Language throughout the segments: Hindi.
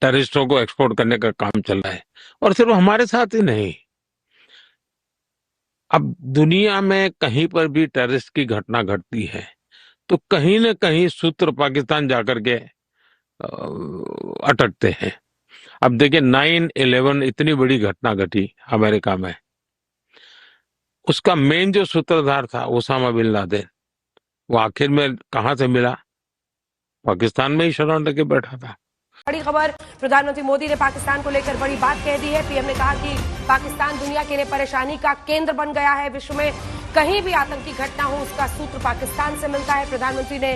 टेररिस्टों को एक्सपोर्ट करने का काम चल रहा है। और सिर्फ हमारे साथ ही नहीं, अब दुनिया में कहीं पर भी टेररिस्ट की घटना घटती है तो कहीं न कहीं सूत्र पाकिस्तान जाकर के अटकते हैं। अब देखिए 9/11 इतनी बड़ी घटना घटी अमेरिका में, उसका मेन जो सूत्रधार था ओसामा बिन लादेन, वो आखिर में कहां से मिला? पाकिस्तान में ही शरण लेके बैठा था। बड़ी खबर, प्रधानमंत्री मोदी ने पाकिस्तान को लेकर बड़ी बात कह दी है। पीएम ने कहा कि पाकिस्तान दुनिया के लिए परेशानी का केंद्र बन गया है। विश्व में कहीं भी आतंकी घटना हो उसका सूत्र पाकिस्तान से मिलता है। प्रधानमंत्री ने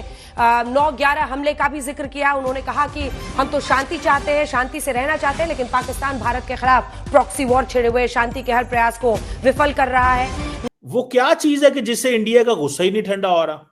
9/11 हमले का भी जिक्र किया। उन्होंने कहा कि हम तो शांति चाहते हैं, शांति से रहना चाहते हैं, लेकिन पाकिस्तान भारत के खिलाफ प्रॉक्सी वॉर छेड़े हुए शांति के हर प्रयास को विफल कर रहा है। वो क्या चीज है कि जिससे इंडिया का गुस्सा ही नहीं ठंडा हो रहा?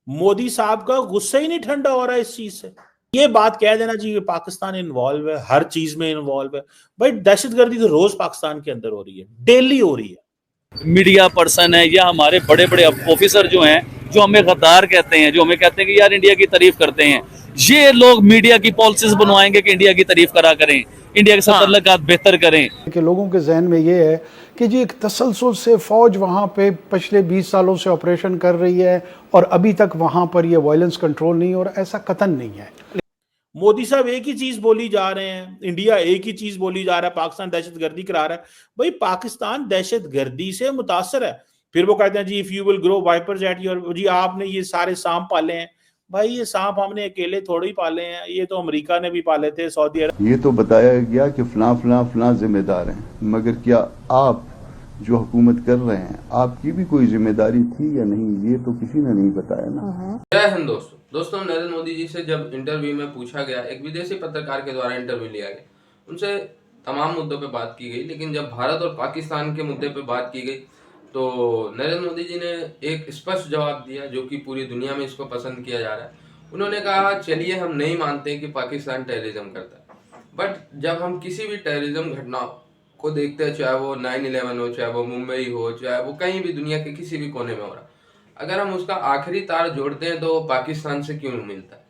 मोदी साहब का गुस्सा ही नहीं ठंडा हो रहा इस चीज से। ये बात कह देना चाहिए पाकिस्तान इन्वॉल्व है, हर चीज में इन्वॉल्व है। भाई दहशतगर्दी तो रोज पाकिस्तान के अंदर हो रही है, डेली हो रही है। मीडिया पर्सन है या हमारे बड़े बड़े ऑफिसर जो हैं, जो हमें गद्दार कहते हैं, जो हमें कहते हैं कि यार इंडिया की तारीफ करते हैं, ये लोग मीडिया की पॉलिसीज बनवाएंगे कि इंडिया की तारीफ करा करें, इंडिया के साथ ताल्लुकात बेहतर करें। कि लोगों के जहन में ये है कि जी एक तसलसल से फौज वहाँ पे पिछले 20 सालों से ऑपरेशन कर रही है और अभी तक वहाँ पर ये वायलेंस कंट्रोल नहीं, और ऐसा कतन नहीं है। मोदी साहब एक ही चीज बोली जा रहे हैं, इंडिया एक ही चीज बोली जा रहा है, पाकिस्तान दहशतगर्दी करा रहा है। भाई पाकिस्तान दहशतगर्दी से मुतासर है, फिर वो कहते हैं जी if you will grow vipers at your, जी आपने ये सारे सांप पाले हैं। भाई ये सांप हमने अकेले थोड़े ही पाले हैं, ये तो अमेरिका ने भी पाले थे, सऊदी अरब। ये तो बताया गया कि फलां फलां फलां जिम्मेदार हैं, मगर क्या आप जो हुकूमत कर रहे हैं आपकी भी कोई जिम्मेदारी थी या नहीं, ये तो किसी ने नहीं बताया ना। जय हिंद दोस्तों, नरेंद्र मोदी जी से जब इंटरव्यू में पूछा गया, एक विदेशी पत्रकार के द्वारा इंटरव्यू लिया गया, उनसे तमाम मुद्दों पे बात की गई, लेकिन जब भारत और पाकिस्तान के मुद्दे पे बात की गई तो नरेंद्र मोदी जी ने एक स्पष्ट जवाब दिया जो कि पूरी दुनिया में इसको पसंद किया जा रहा है। उन्होंने कहा चलिए हम नहीं मानते कि पाकिस्तान टेररिज्म करता है, बट जब हम किसी भी टेररिज्म घटना को देखते हैं, चाहे वो 9/11 हो, चाहे वो मुंबई हो, चाहे वो कहीं भी दुनिया के किसी भी कोने में हो रहा, अगर हम उसका आखिरी तार जोड़ते हैं तो पाकिस्तान से क्यों मिलता है?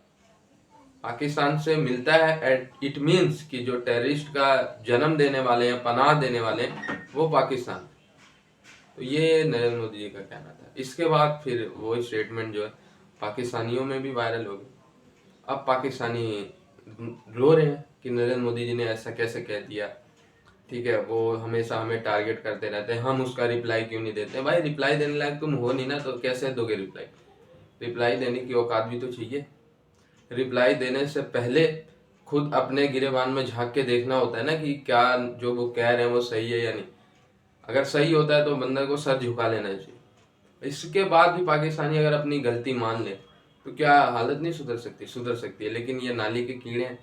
पाकिस्तान से मिलता है। इट मीन्स कि जो टेररिस्ट का जन्म देने वाले हैं, पनाह देने वाले हैं, वो पाकिस्तान। तो ये नरेंद्र मोदी जी का कहना था। इसके बाद फिर वो स्टेटमेंट जो है पाकिस्तानियों में भी वायरल हो गई। अब पाकिस्तानी रो रहे हैं कि नरेंद्र मोदी जी ने ऐसा कैसे कह दिया। ठीक है, वो हमेशा हमें टारगेट करते रहते हैं, हम उसका रिप्लाई क्यों नहीं देते? भाई रिप्लाई देने लायक तुम हो नहीं ना, तो कैसे दोगे रिप्लाई? रिप्लाई देने की औकात भी तो चाहिए। रिप्लाई देने से पहले खुद अपने गिरेबान में झांक के देखना होता है ना कि क्या जो वो कह रहे हैं वो सही है या नहीं। अगर सही होता है तो बंदे को सर झुका लेना चाहिए। इसके बाद भी पाकिस्तानी अगर अपनी गलती मान ले तो क्या हालत नहीं सुधर सकती? सुधर सकती है, लेकिन ये नाली के कीड़े हैं,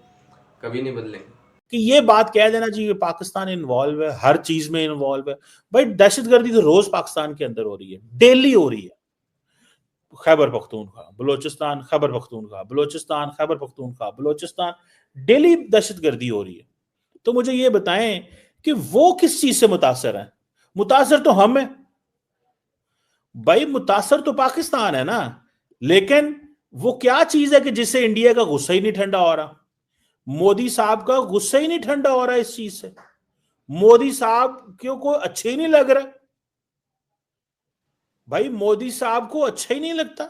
कभी नहीं बदलेंगे। कि ये बात कह देना चाहिए पाकिस्तान इन्वॉल्व है, हर चीज में इन्वॉल्व है। भाई दहशतगर्दी तो रोज पाकिस्तान के अंदर हो रही है, डेली हो रही है। खैबर पख्तूनख्वा, बलोचिस्तान, खैबर पख्तूनख्वा, बलोचिस्तान, खैबर पख्तूनख्वा, बलोचिस्तान, डेली दहशतगर्दी हो रही है। तो मुझे ये बताएं कि वो किस चीज से मुतासर है? मुतासर तो हम है भाई, मुतासर तो पाकिस्तान है ना, लेकिन वो क्या चीज है कि जिससे इंडिया का गुस्सा ही नहीं ठंडा हो रहा? मोदी साहब का गुस्सा ही नहीं ठंडा हो रहा इस चीज से। मोदी साहब क्यों को अच्छे ही नहीं लग रहा? भाई मोदी साहब को अच्छा ही नहीं लगता।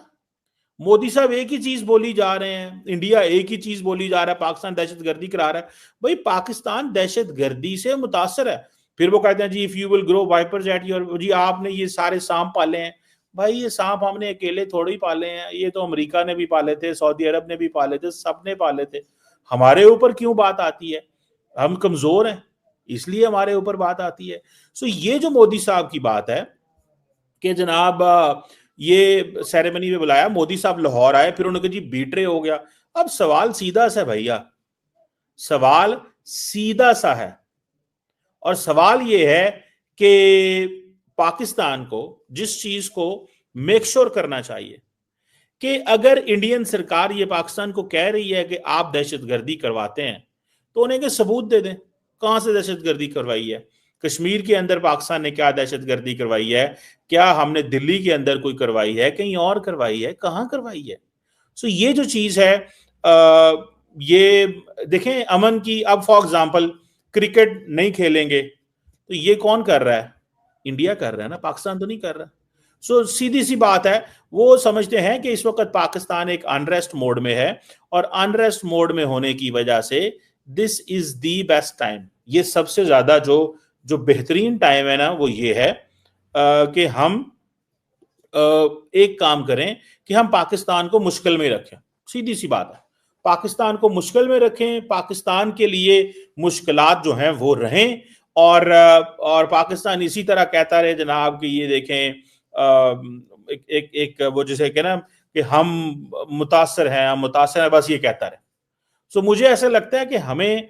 मोदी साहब एक ही चीज बोली जा रहे हैं, इंडिया एक ही चीज बोली जा रहा है, पाकिस्तान दहशतगर्दी करा रहा है। भाई पाकिस्तान दहशतगर्दी से मुतासर है, फिर वो कहते हैं जी if you will grow vipers at your, जी आपने ये सारे सांप पाले हैं। भाई ये सांप हमने अकेले थोड़े ही पाले हैं, ये तो अमेरिका ने भी पाले थे, सऊदी अरब ने भी पाले थे, सबने पाले थे। हमारे ऊपर क्यों बात आती है? हम कमजोर हैं इसलिए हमारे ऊपर बात आती है। सो ये जो मोदी साहब की बात है कि जनाब ये सेरेमनी में बुलाया, मोदी साहब लाहौर आए, फिर उन्होंने कहा जी बीट्रे हो गया। अब सवाल सीधा सा भैया, सवाल सीधा सा है, और सवाल ये है कि पाकिस्तान को जिस चीज को मेक श्योर करना चाहिए कि अगर इंडियन सरकार ये पाकिस्तान को कह रही है कि आप दहशतगर्दी करवाते हैं तो उन्हें के सबूत दे दें, कहां से दहशतगर्दी करवाई है। कश्मीर के अंदर पाकिस्तान ने क्या दहशतगर्दी करवाई है? क्या हमने दिल्ली के अंदर कोई करवाई है? कहीं और करवाई है? कहां करवाई है? सो ये जो चीज है ये देखें अमन की, अब फॉर एग्जांपल क्रिकेट नहीं खेलेंगे तो ये कौन कर रहा है? इंडिया कर रहा है ना, पाकिस्तान तो नहीं कर रहा। सो सीधी सी बात है, वो समझते हैं कि इस वक्त पाकिस्तान एक अनरेस्ट मोड में है और अनरेस्ट मोड में होने की वजह से this is the best time. ये सबसे ज्यादा जो बेहतरीन टाइम है ना, वो ये है कि हम एक काम करें कि हम पाकिस्तान को मुश्किल में रखें। सीधी सी बात है, पाकिस्तान को मुश्किल में रखें, पाकिस्तान के लिए मुश्किलात जो हैं वो रहें, और पाकिस्तान इसी तरह कहता रहे जनाब कि ये देखें एक वो जैसे कि ना कि हम मुतासर हैं, बस ये कहता रहे। सो मुझे ऐसा लगता है कि हमें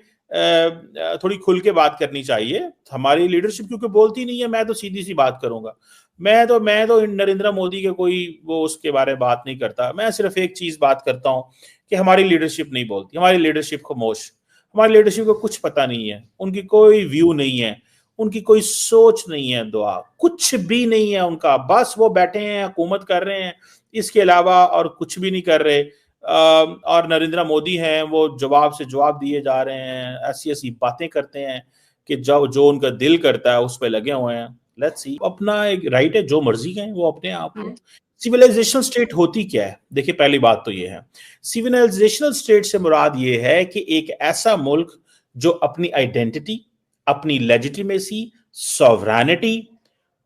थोड़ी खुल के बात करनी चाहिए। हमारी लीडरशिप क्योंकि बोलती नहीं है, मैं तो सीधी सी बात करूंगा। मैं तो नरेंद्र मोदी के कोई वो उसके बारे में बात नहीं करता। मैं सिर्फ एक चीज बात करता हूं कि हमारी लीडरशिप नहीं बोलती, हमारी लीडरशिप खामोश, हमारी लीडरशिप को कुछ पता नहीं है, उनकी कोई व्यू नहीं है, उनकी कोई सोच नहीं है, दुआ कुछ भी नहीं है उनका। बस वो बैठे हैं, हुकूमत कर रहे हैं, इसके अलावा और कुछ भी नहीं कर रहे। और नरेंद्र मोदी हैं, वो जवाब से जवाब दिए जा रहे हैं, ऐसी ऐसी बातें करते हैं कि जो उनका दिल करता है उस पर लगे हुए हैं। लेट्स सी, अपना एक राइट है, जो मर्जी कहें वो अपने आप को। सिविलाइजेशनल स्टेट होती क्या है? देखिए पहली बात तो ये है, सिविलाइजेशनल स्टेट से मुराद ये है कि एक ऐसा मुल्क जो अपनी आइडेंटिटी, अपनी लेजिटिमेसी, सॉवरेनिटी,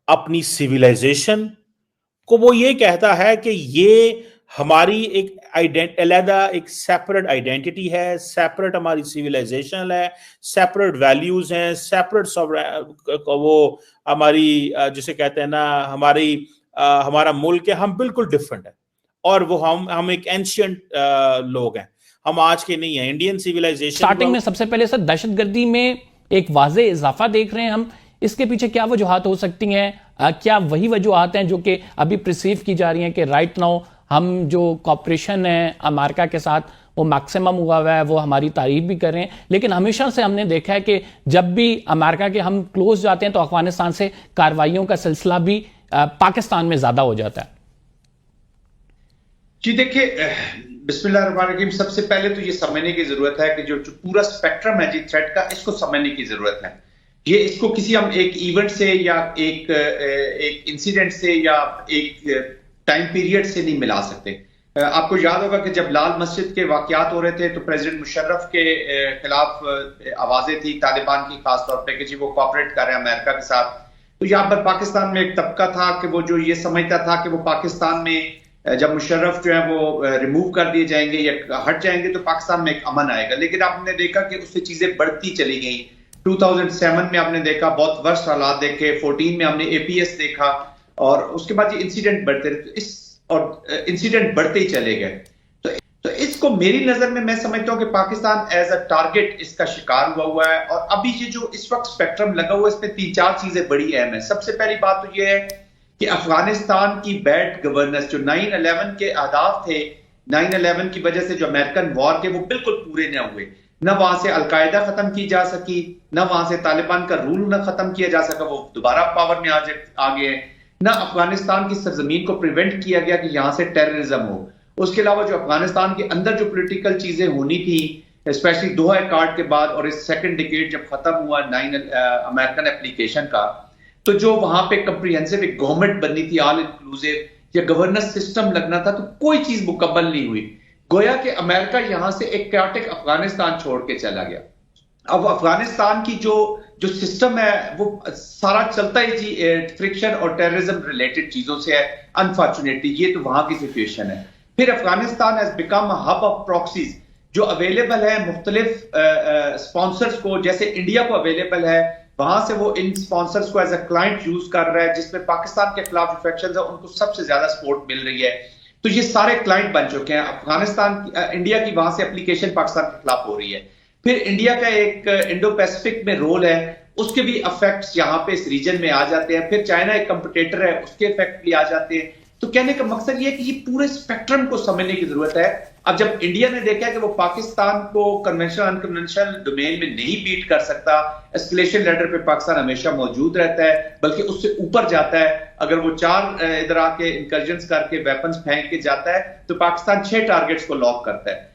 अपनी सिविलाइजेशन को वो ये कहता है कि ये हमारी एक अलग एक सेपरेट आइडेंटिटी है, सेपरेट हमारी सिविलाइजेशन है, सेपरेट वैल्यूज हैं, सेपरेट वो हमारी जिसे कहते हैं ना हमारा मुल्क है, हम बिल्कुल डिफरेंट है। और वो हम एक एंशिएंट लोग हैं, हम आज के नहीं है। इंडियन सिविलाइजेशन स्टार्टिंग में सबसे पहले सर दहशतगर्दी में एक वाज़े इजाफा देख रहे हैं हम, इसके पीछे क्या वजूहात हो सकती हैं? क्या वही वजूहात हैं जो कि अभी प्रिसीव की जा रही हैं कि राइट नाउ हम जो कॉपरेशन है अमेरिका के साथ वो मैक्सिमम हुआ है, वो हमारी तारीफ भी कर रहे हैं, लेकिन हमेशा से हमने देखा है कि जब भी अमेरिका के हम क्लोज जाते हैं तो अफगानिस्तान से कार्रवाइयों का सिलसिला भी पाकिस्तान में ज्यादा हो जाता है। जी देखिए, बिस्मिल्लाहिर्रहमानिर्रहीम, सबसे पहले तो ये समझने की जरूरत है कि जो पूरा स्पेक्ट्रम है जी थ्रेट का, इसको समझने की जरूरत है। ये इसको किसी हम एक इवेंट से या एक इंसिडेंट से या एक टाइम पीरियड से नहीं मिला सकते। आपको याद होगा कि जब लाल मस्जिद के वाकयात हो रहे थे तो प्रेसिडेंट मुशर्रफ के खिलाफ आवाजें थी तालिबान की, खासतौर पर कि जी वो कोऑपरेट कर रहे हैं अमेरिका के साथ। तो यहाँ पर पाकिस्तान में एक तबका था कि वो जो ये समझता था कि वो पाकिस्तान में जब मुशर्रफ जो है वो रिमूव कर दिए जाएंगे या हट जाएंगे तो पाकिस्तान में एक अमन आएगा। लेकिन आपने देखा कि उससे चीजें बढ़ती चली गई। 2007 में आपने देखा बहुत वर्स्ट हालात देखे, 14 में हमने APS देखा, और उसके बाद ये इंसिडेंट बढ़ते रहे, इंसिडेंट बढ़ते ही चले गए। तो इसको मेरी नजर में मैं समझता हूं कि पाकिस्तान एज अ टारगेट इसका शिकार हुआ है। और अभी ये जो इस वक्त स्पेक्ट्रम लगा हुआ है, इसमें 3-4 चीजें बड़ी अहम है। सबसे पहली बात तो ये है कि अफगानिस्तान की बैड गवर्नेंस, जो 9/11 के अहदाफ थे, 9/11 की वजह से जो अमेरिकन वॉर के, वो बिल्कुल पूरे न हुए। न वहां से अलकायदा खत्म की जा सकी, न वहां से तालिबान का रूल न खत्म किया जा सका, वो दोबारा पावर में आ गए। न अफगानिस्तान की सरजमीन को प्रिवेंट किया गया कि यहां से टेररिज्म हो। उसके अलावा जो अफगानिस्तान के अंदर जो पॉलिटिकल चीजें होनी थी, स्पेशली दोहा कार्ड के बाद और इस सेकंड डिकेड जब खत्म हुआ अमेरिकन एप्लीकेशन का, तो जो वहां पे कंप्रिहेंसिव एक गवर्नमेंट बननी थी, ऑल इंक्लूसिव या गवर्नेंस सिस्टम लगना था, तो कोई चीज मुकम्मल नहीं हुई। गोया कि अमेरिका यहां से एक कैओटिक अफगानिस्तान छोड़ के चला गया। अब अफगानिस्तान की जो सिस्टम है वो सारा चलता ही जी फ्रिक्शन और टेररिज्म रिलेटेड चीजों से है। अनफॉर्चुनेटली ये तो वहां की सिचुएशन है। फिर Afghanistan has become a hub of proxies जो अवेलेबल है मुख्तलिफ स्पॉन्सर्स को, जैसे इंडिया को अवेलेबल है, वहां से वो इन स्पॉन्सर्स को एज अ क्लाइंट यूज कर रहा है, जिसमें पाकिस्तान के खिलाफ इन्फेक्शन है उनको सबसे ज्यादा सपोर्ट मिल रही है। तो ये सारे क्लाइंट बन चुके हैं। अफगानिस्तान इंडिया की वहां से एप्लीकेशन पाकिस्तान के खिलाफ हो रही है। फिर इंडिया का एक इंडो पैसिफिक में रोल है, उसके भी इफेक्ट्स यहाँ पे इस रीजन में आ जाते हैं। फिर चाइना एक कंपटीटर है, उसके इफेक्ट भी आ जाते हैं। तो कहने का मकसद ये है कि ये पूरे स्पेक्ट्रम को समझने की जरूरत है। अब जब इंडिया ने देखा कि वो पाकिस्तान को कन्वेंशनल अनकन्वेंशनल डोमेन में नहीं बीट कर सकता, एस्केलेशन लेडर पे पाकिस्तान हमेशा मौजूद रहता है, बल्कि उससे ऊपर जाता है। अगर वो 4 इधर आके इंकर्जन्स करके वेपन्स फेंक के जाता है तो पाकिस्तान 6 टारगेट्स को लॉक करता है।